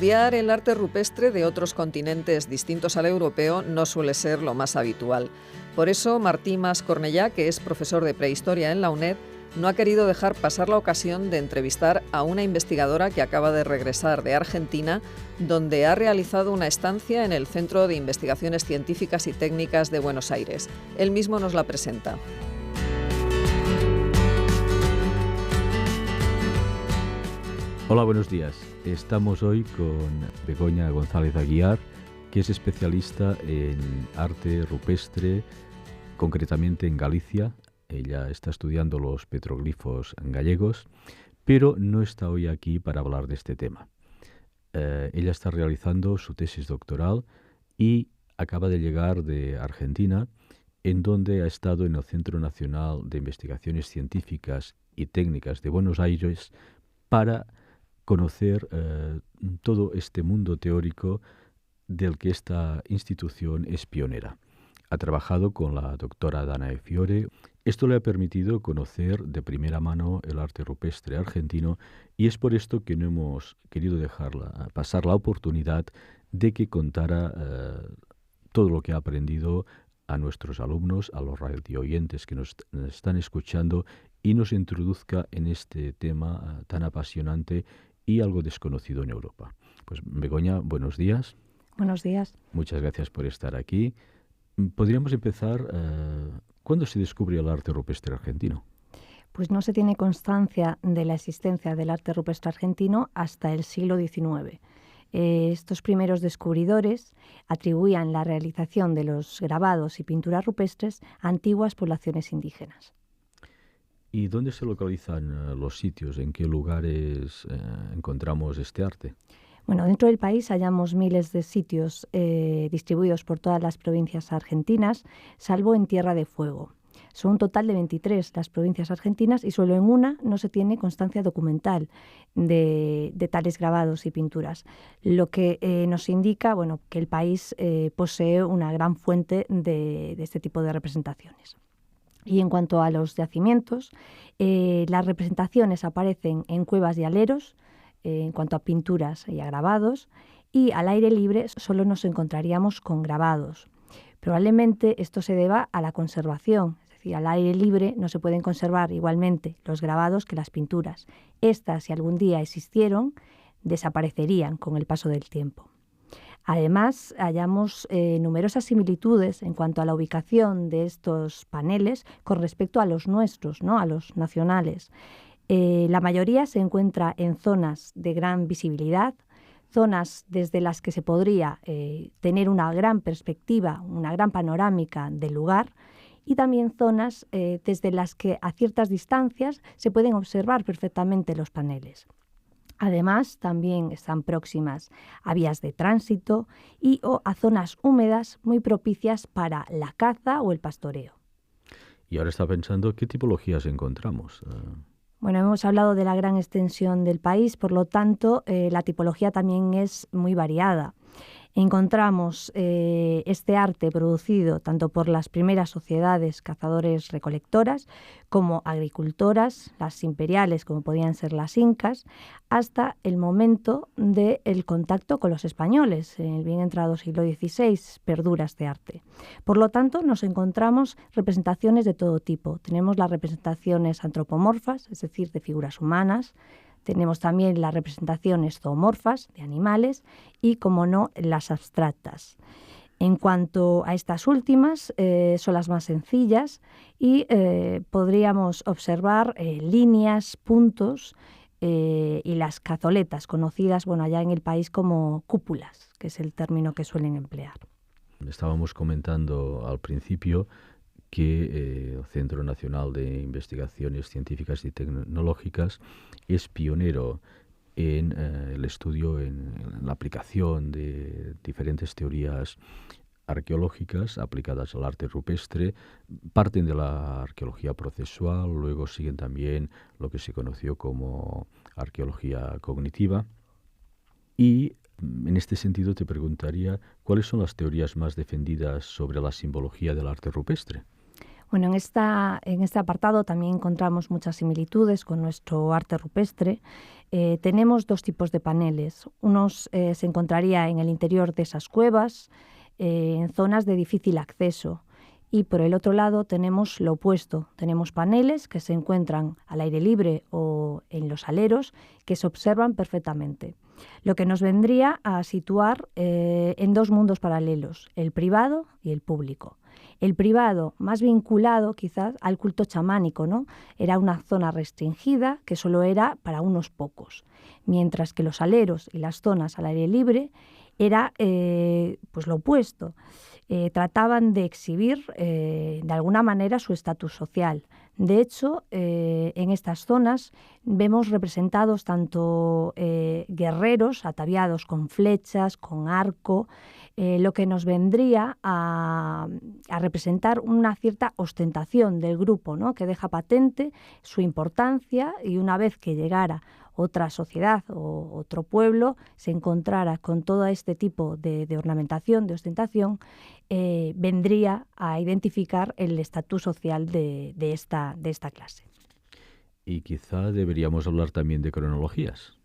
Estudiar el arte rupestre de otros continentes distintos al europeo no suele ser lo más habitual. Por eso, Martí Mas Cornellà, que es profesor de prehistoria en la UNED, no ha querido dejar pasar la ocasión de entrevistar a una investigadora que acaba de regresar de Argentina, donde ha realizado una estancia en el Centro de Investigaciones Científicas y Técnicas de Buenos Aires. Él mismo nos la presenta. Hola, buenos días. Estamos hoy con Begoña González Aguiar, que es especialista en arte rupestre, concretamente en Galicia. Ella está estudiando los petroglifos gallegos, pero no está hoy aquí para hablar de este tema. Ella está realizando su tesis doctoral y acaba de llegar de Argentina, en donde ha estado en el Centro Nacional de Investigaciones Científicas y Técnicas de Buenos Aires para conocer todo este mundo teórico del que esta institución es pionera. Ha trabajado con la doctora Danae Fiore. Esto le ha permitido conocer de primera mano el arte rupestre argentino y es por esto que no hemos querido dejarla pasar la oportunidad de que contara todo lo que ha aprendido a nuestros alumnos, a los radioyentes que nos están escuchando y nos introduzca en este tema tan apasionante y algo desconocido en Europa. Pues Begoña, buenos días. Buenos días. Muchas gracias por estar aquí. Podríamos empezar. ¿Cuándo se descubre el arte rupestre argentino? Pues no se tiene constancia de la existencia del arte rupestre argentino hasta el siglo XIX. Estos primeros descubridores atribuían la realización de los grabados y pinturas rupestres a antiguas poblaciones indígenas. ¿Y dónde se localizan los sitios? ¿En qué lugares encontramos este arte? Bueno, dentro del país hallamos miles de sitios distribuidos por todas las provincias argentinas, salvo en Tierra de Fuego. Son un total de 23 las provincias argentinas y solo en una no se tiene constancia documental de tales grabados y pinturas, lo que nos indica que el país posee una gran fuente de este tipo de representaciones. Y en cuanto a los yacimientos, las representaciones aparecen en cuevas y aleros, en cuanto a pinturas y a grabados, y al aire libre solo nos encontraríamos con grabados. Probablemente esto se deba a la conservación, es decir, al aire libre no se pueden conservar igualmente los grabados que las pinturas. Estas, si algún día existieron, desaparecerían con el paso del tiempo. Además, hallamos numerosas similitudes en cuanto a la ubicación de estos paneles con respecto a los nuestros, ¿no? A los nacionales. La mayoría se encuentra en zonas de gran visibilidad, zonas desde las que se podría tener una gran perspectiva, una gran panorámica del lugar, y también zonas desde las que a ciertas distancias se pueden observar perfectamente los paneles. Además, también están próximas a vías de tránsito y o a zonas húmedas muy propicias para la caza o el pastoreo. Y ahora está pensando, ¿qué tipologías encontramos? Bueno, hemos hablado de la gran extensión del país, por lo tanto, la tipología también es muy variada. Encontramos este arte producido tanto por las primeras sociedades cazadores-recolectoras como agricultoras, las imperiales como podían ser las incas, hasta el momento del contacto con los españoles. En el bien entrado siglo XVI perdura este arte. Por lo tanto, nos encontramos representaciones de todo tipo. Tenemos las representaciones antropomorfas, es decir, de figuras humanas. Tenemos también las representaciones zoomorfas de animales y, como no, las abstractas. En cuanto a estas últimas, son las más sencillas y podríamos observar líneas, puntos y las cazoletas, conocidas allá en el país como cúpulas, que es el término que suelen emplear. Estábamos comentando al principio que el Centro Nacional de Investigaciones Científicas y Tecnológicas es pionero en el estudio, en la aplicación de diferentes teorías arqueológicas aplicadas al arte rupestre. Parten de la arqueología procesual, luego siguen también lo que se conoció como arqueología cognitiva. Y en este sentido te preguntaría, ¿cuáles son las teorías más defendidas sobre la simbología del arte rupestre? Bueno, en este apartado también encontramos muchas similitudes con nuestro arte rupestre. Tenemos dos tipos de paneles. Unos se encontraría en el interior de esas cuevas, en zonas de difícil acceso. Y por el otro lado tenemos lo opuesto. Tenemos paneles que se encuentran al aire libre o en los aleros que se observan perfectamente. Lo que nos vendría a situar en dos mundos paralelos, el privado y el público. El privado, más vinculado quizás al culto chamánico, ¿no? Era una zona restringida que solo era para unos pocos, mientras que los aleros y las zonas al aire libre era pues lo opuesto. Trataban de exhibir de alguna manera su estatus social. De hecho, en estas zonas vemos representados tanto guerreros ataviados con flechas, con arco, lo que nos vendría a representar una cierta ostentación del grupo, ¿no? Que deja patente su importancia, y una vez que llegara otra sociedad o otro pueblo se encontrara con todo este tipo de ornamentación, de ostentación, vendría a identificar el estatus social de esta clase. Y quizá deberíamos hablar también de cronologías.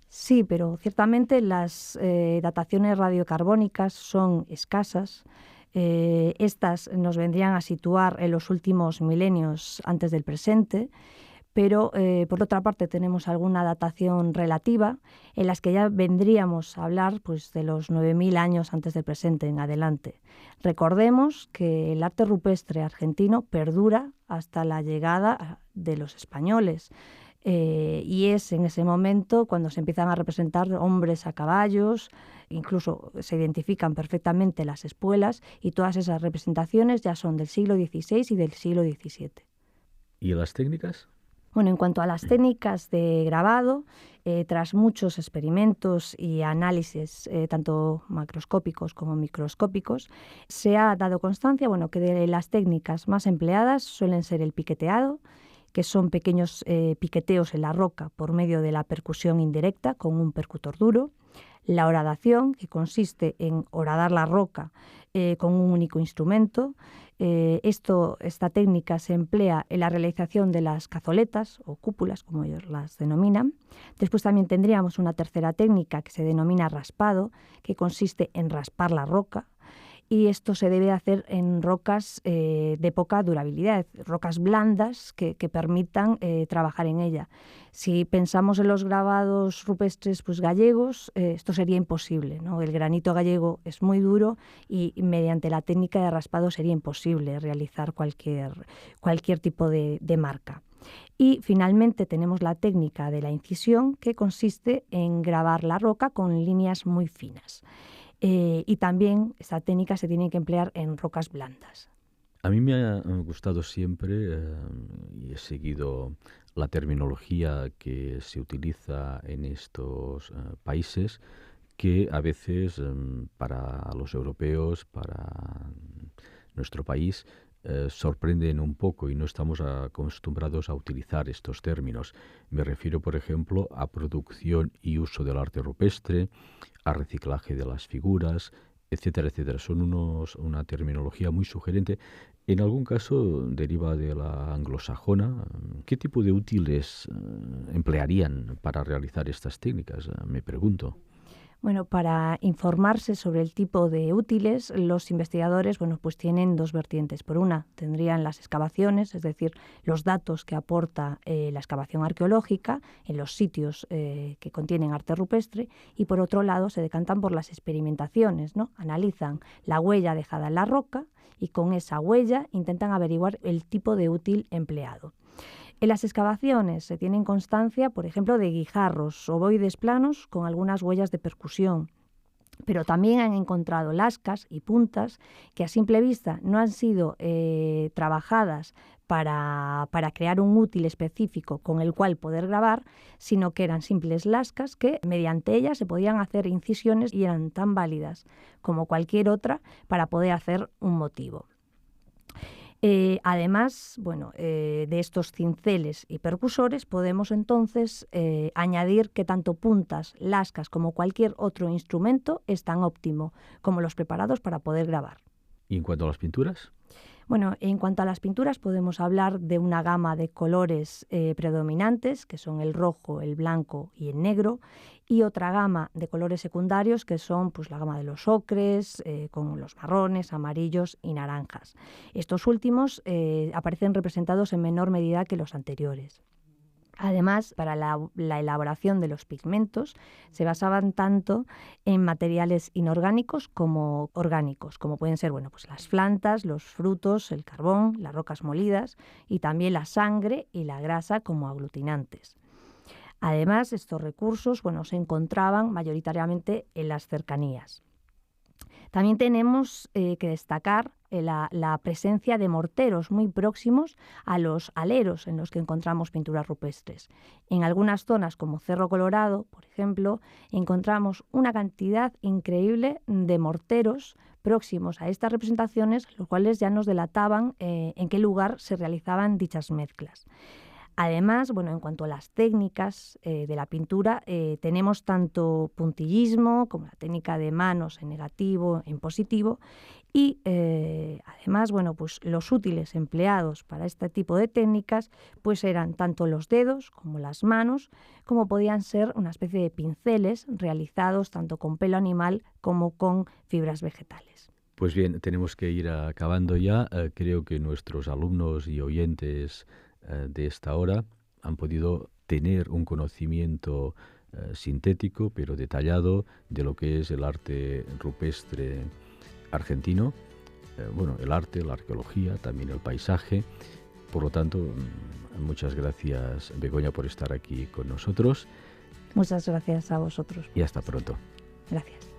Sí, pero ciertamente las dataciones radiocarbónicas son escasas. Estas nos vendrían a situar en los últimos milenios antes del presente, pero por otra parte tenemos alguna datación relativa en las que ya vendríamos a hablar pues, de los 9.000 años antes del presente en adelante. Recordemos que el arte rupestre argentino perdura hasta la llegada de los españoles. Y es en ese momento cuando se empiezan a representar hombres a caballos, incluso se identifican perfectamente las espuelas, y todas esas representaciones ya son del siglo XVI y del siglo XVII. ¿Y las técnicas? Bueno, en cuanto a las técnicas de grabado, tras muchos experimentos y análisis, tanto macroscópicos como microscópicos, se ha dado constancia que de las técnicas más empleadas suelen ser el piqueteado, que son pequeños piqueteos en la roca por medio de la percusión indirecta con un percutor duro; la horadación, que consiste en horadar la roca con un único instrumento. Esta técnica se emplea en la realización de las cazoletas o cúpulas, como ellos las denominan. Después también tendríamos una tercera técnica que se denomina raspado, que consiste en raspar la roca. Y esto se debe hacer en rocas de poca durabilidad, rocas blandas que permitan trabajar en ella. Si pensamos en los grabados rupestres gallegos, esto sería imposible, ¿no? El granito gallego es muy duro y mediante la técnica de raspado sería imposible realizar cualquier tipo de marca. Y finalmente tenemos la técnica de la incisión, que consiste en grabar la roca con líneas muy finas. Y también esta técnica se tiene que emplear en rocas blandas. A mí me ha gustado siempre y he seguido la terminología que se utiliza en estos países, que a veces para los europeos, para nuestro país, sorprenden un poco y no estamos acostumbrados a utilizar estos términos. Me refiero, por ejemplo, a producción y uso del arte rupestre, a reciclaje de las figuras, etcétera, etcétera. Son una terminología muy sugerente. En algún caso deriva de la anglosajona. ¿Qué tipo de útiles emplearían para realizar estas técnicas? Me pregunto. Bueno, para informarse sobre el tipo de útiles, los investigadores tienen dos vertientes. Por una, tendrían las excavaciones, es decir, los datos que aporta la excavación arqueológica en los sitios que contienen arte rupestre, y por otro lado se decantan por las experimentaciones, ¿no? Analizan la huella dejada en la roca y con esa huella intentan averiguar el tipo de útil empleado. En las excavaciones se tienen constancia, por ejemplo, de guijarros, ovoides planos con algunas huellas de percusión, pero también han encontrado lascas y puntas que a simple vista no han sido trabajadas para crear un útil específico con el cual poder grabar, sino que eran simples lascas que mediante ellas se podían hacer incisiones y eran tan válidas como cualquier otra para poder hacer un motivo. Además, de estos cinceles y percusores podemos entonces añadir que tanto puntas, lascas como cualquier otro instrumento es tan óptimo como los preparados para poder grabar. ¿Y en cuanto a las pinturas? Bueno, en cuanto a las pinturas podemos hablar de una gama de colores predominantes, que son el rojo, el blanco y el negro, y otra gama de colores secundarios, que son pues, la gama de los ocres, con los marrones, amarillos y naranjas. Estos últimos aparecen representados en menor medida que los anteriores. Además, para la elaboración de los pigmentos se basaban tanto en materiales inorgánicos como orgánicos, como pueden ser pues las plantas, los frutos, el carbón, las rocas molidas y también la sangre y la grasa como aglutinantes. Además, estos recursos se encontraban mayoritariamente en las cercanías. También tenemos que destacar la presencia de morteros muy próximos a los aleros en los que encontramos pinturas rupestres. En algunas zonas, como Cerro Colorado, por ejemplo, encontramos una cantidad increíble de morteros próximos a estas representaciones, los cuales ya nos delataban en qué lugar se realizaban dichas mezclas. Además, en cuanto a las técnicas de la pintura, tenemos tanto puntillismo como la técnica de manos en negativo, en positivo, y además, pues los útiles empleados para este tipo de técnicas pues eran tanto los dedos como las manos, como podían ser una especie de pinceles realizados tanto con pelo animal como con fibras vegetales. Pues bien, tenemos que ir acabando ya. Creo que nuestros alumnos y oyentes de esta hora han podido tener un conocimiento sintético pero detallado de lo que es el arte rupestre argentino, el arte, la arqueología, también el paisaje. Por lo tanto, muchas gracias, Begoña, por estar aquí con nosotros. Muchas gracias a vosotros. Y hasta pronto. Gracias.